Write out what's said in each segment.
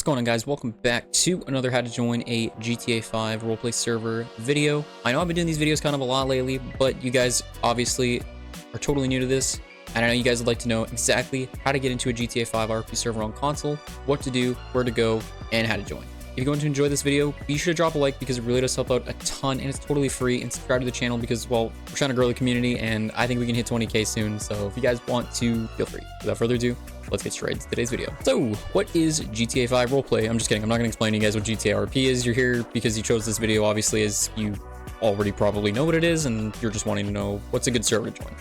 going on, guys? Welcome back to another how to join a GTA 5 roleplay server video. I know I've been doing these videos kind of a lot lately, but you guys obviously are totally new to this, and I know you guys would like to know exactly how to get into a GTA 5 RP server on console, what to do, where to go, and how to join. If you're going to enjoy this video, be sure to drop a like because it really does help out a ton, and it's totally free. And subscribe to the channel because, well, we're trying to grow the community, and I think we can hit 20K soon. So if you guys want to, feel free. Without further ado, let's get straight into today's video. So what is GTA 5 roleplay? I'm just kidding. I'm not going to explain to you guys what GTA RP is. You're here because you chose this video, obviously, as you already probably know what it is, and you're just wanting to know what's a good server to join.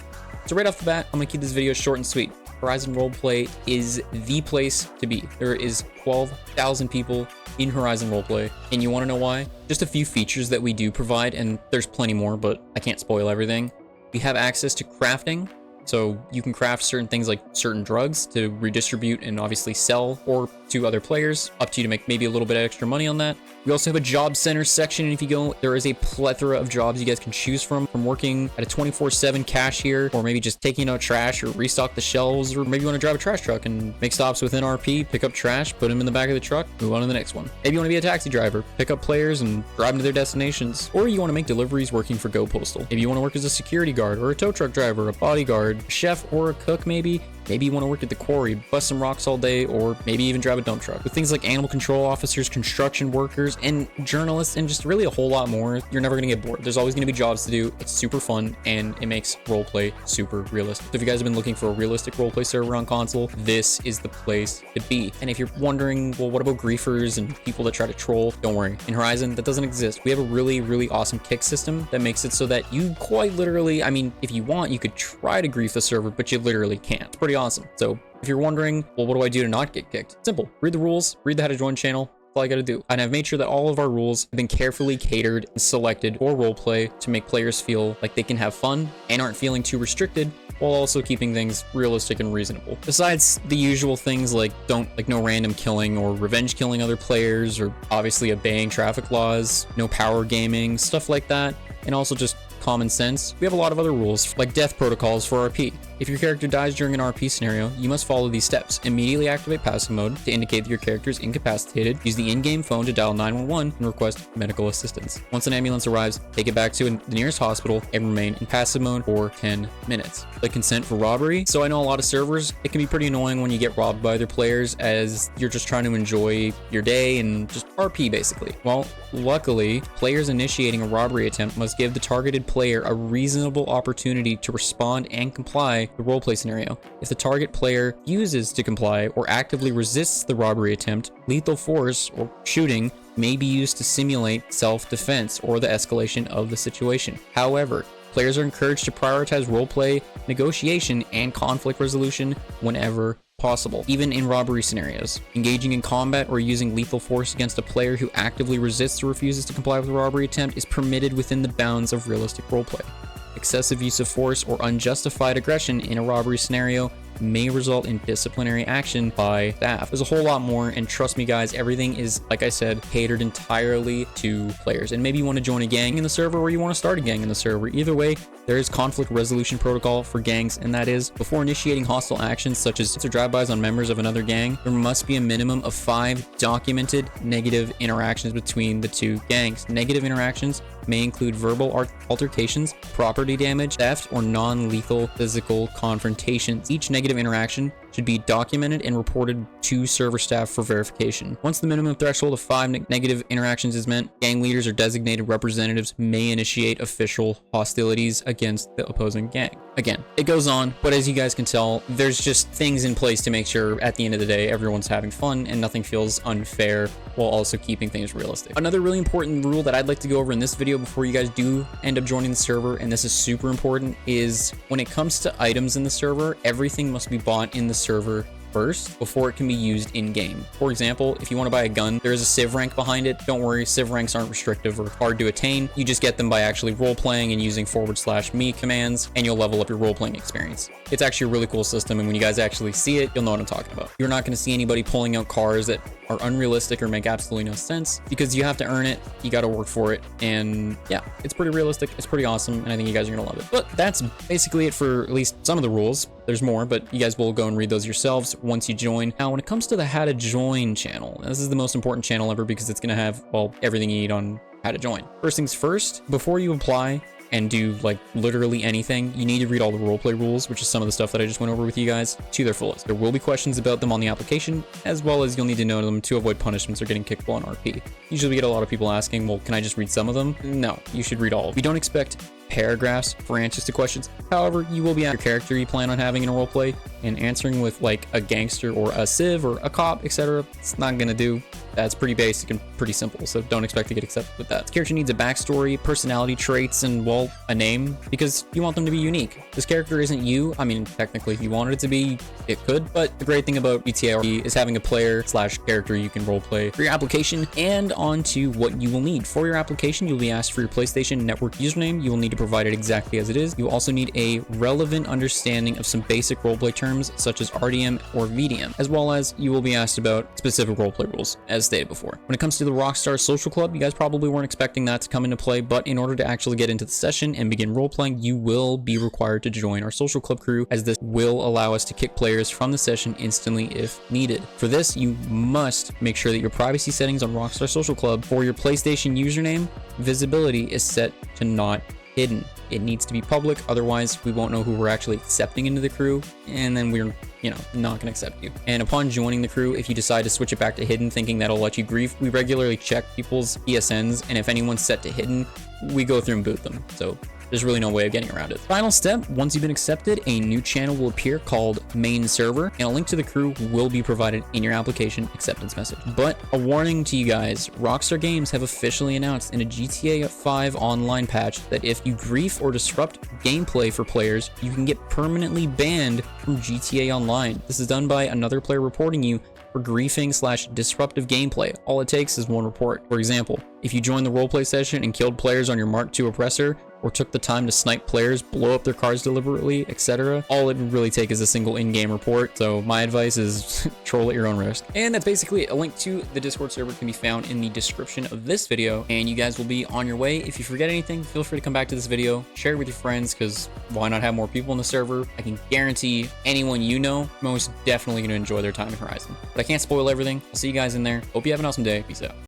So right off the bat, I'm going to keep this video short and sweet. Horizon Roleplay is the place to be. There is 12,000 people in Horizon Roleplay, and you want to know why? Just a few features that we do provide, and there's plenty more, but I can't spoil everything. We have access to crafting, so you can craft certain things like certain drugs to redistribute and obviously sell or to other players, up to you to make maybe a little bit of extra money on that. We also have a job center section, and if you go, there is a plethora of jobs you guys can choose from working at a 24/7 cashier, or maybe just taking out trash or restock the shelves, or maybe you want to drive a trash truck and make stops within RP, pick up trash, put them in the back of the truck, move on to the next one. Maybe you want to be a taxi driver, pick up players and drive them to their destinations, or you want to make deliveries working for Go Postal. Maybe you want to work as a security guard or a tow truck driver, a bodyguard, a chef, or a cook maybe. Maybe you want to work at the quarry, bust some rocks all day, or maybe even drive a dump truck. With things like animal control officers, construction workers, and journalists, and just really a whole lot more, you're never going to get bored. There's always going to be jobs to do. It's super fun, and it makes roleplay super realistic. So if you guys have been looking for a realistic roleplay server on console, this is the place to be. And if you're wondering, well, what about griefers and people that try to troll? Don't worry. In Horizon, that doesn't exist. We have a really, really awesome kick system that makes it so that you quite literally, I mean, if you want, you could try to grief the server, but you literally can't. It's pretty awesome. So if you're wondering, well, what do I do to not get kicked? Simple. Read the rules, read the how to join channel. That's all I got to do. And I've made sure that all of our rules have been carefully catered and selected for roleplay to make players feel like they can have fun and aren't feeling too restricted, while also keeping things realistic and reasonable. Besides the usual things like no random killing or revenge killing other players, or obviously obeying traffic laws, no power gaming, stuff like that, and also just common sense. We have a lot of other rules like death protocols for RP. If your character dies during an RP scenario, you must follow these steps. Immediately activate passive mode to indicate that your character is incapacitated. Use the in-game phone to dial 911 and request medical assistance. Once an ambulance arrives, take it back to the nearest hospital and remain in passive mode for 10 minutes. Like consent for robbery. So I know a lot of servers, it can be pretty annoying when you get robbed by other players as you're just trying to enjoy your day and just RP basically. Well, luckily, players initiating a robbery attempt must give the targeted player a reasonable opportunity to respond and comply the roleplay scenario. If the target player refuses to comply or actively resists the robbery attempt, lethal force or shooting may be used to simulate self-defense or the escalation of the situation. However, players are encouraged to prioritize roleplay, negotiation, and conflict resolution whenever possible, even in robbery scenarios. Engaging in combat or using lethal force against a player who actively resists or refuses to comply with a robbery attempt is permitted within the bounds of realistic roleplay. Excessive use of force or unjustified aggression in a robbery scenario may result in disciplinary action by staff. There's a whole lot more, and trust me guys, everything is, like I said, catered entirely to players. And maybe you want to join a gang in the server, or you want to start a gang in the server. Either way, there is conflict resolution protocol for gangs, and that is, before initiating hostile actions such as drive-bys on members of another gang, there must be a minimum of 5 documented negative interactions between the two gangs. Negative interactions may include verbal altercations, property damage, theft, or non-lethal physical confrontations. Each negative interaction should be documented and reported to server staff for verification. Once the minimum threshold of 5 negative interactions is met, gang leaders or designated representatives may initiate official hostilities against the opposing gang. Again, it goes on, but as you guys can tell, there's just things in place to make sure at the end of the day everyone's having fun and nothing feels unfair, while also keeping things realistic. Another really important rule that I'd like to go over in this video before you guys do end up joining the server, and this is super important, is when it comes to items in the server, everything must be bought in the server first before it can be used in-game. For example, if you want to buy a gun, there is a civ rank behind it. Don't worry, civ ranks aren't restrictive or hard to attain. You just get them by actually role-playing and using /me commands, and you'll level up your role-playing experience. It's actually a really cool system, and when you guys actually see it, you'll know what I'm talking about. You're not going to see anybody pulling out cars that are unrealistic or make absolutely no sense because you have to earn it, you got to work for it, and yeah, it's pretty realistic, it's pretty awesome, and I think you guys are gonna love it. But that's basically it for at least some of the rules. There's more, but you guys will go and read those yourselves once you join. Now, when it comes to the how to join channel, this is the most important channel ever because it's gonna have, well, everything you need on how to join. First things first, before you apply and do like literally anything, you need to read all the roleplay rules, which is some of the stuff that I just went over with you guys, to their fullest. There will be questions about them on the application, as well as you'll need to know them to avoid punishments or getting kickable on RP. Usually we get a lot of people asking, well, can I just read some of them? No, you should read all. We don't expect paragraphs for answers to questions. However, you will be at your character you plan on having in a roleplay, and answering with like a gangster or a civ or a cop, etc. It's not gonna do. That's pretty basic and pretty simple, so don't expect to get accepted with that. This character needs a backstory, personality traits, and, well, a name, because you want them to be unique. This character isn't you. I mean, technically, if you wanted it to be, it could, but the great thing about GTA RP is having a player/character you can roleplay for your application. And on to what you will need. For your application, you'll be asked for your PlayStation Network username. You will need to provide it exactly as it is. You also need a relevant understanding of some basic roleplay terms, such as RDM or VDM, as well as you will be asked about specific roleplay rules, as stated before. When it comes to the Rockstar Social Club, you guys probably weren't expecting that to come into play, but in order to actually get into the session and begin role-playing, you will be required to join our social club crew, as this will allow us to kick players from the session instantly if needed. For this, you must make sure that your privacy settings on Rockstar Social Club for your PlayStation username visibility is set to not hidden. It needs to be public, otherwise we won't know who we're actually accepting into the crew, and then we're, you know, not gonna accept you. And upon joining the crew, if you decide to switch it back to hidden thinking that'll let you grief, we regularly check people's ESNs, and if anyone's set to hidden, we go through and boot them. So there's really no way of getting around it. Final step, once you've been accepted, a new channel will appear called Main Server, and a link to the crew will be provided in your application acceptance message. But a warning to you guys, Rockstar Games have officially announced in a GTA 5 online patch that if you grief or disrupt gameplay for players, you can get permanently banned from GTA Online. This is done by another player reporting you for griefing/disruptive gameplay. All it takes is one report. For example, if you joined the roleplay session and killed players on your Mark II oppressor, or took the time to snipe players, blow up their cars deliberately, etc., all it would really take is a single in-game report. So my advice is troll at your own risk. And that's basically it. A link to the Discord server can be found in the description of this video, and you guys will be on your way. If you forget anything, feel free to come back to this video, share it with your friends, because why not have more people in the server? I can guarantee anyone you know most definitely going to enjoy their time in Horizon. But I can't spoil everything. I'll see you guys in there. Hope you have an awesome day. Peace out.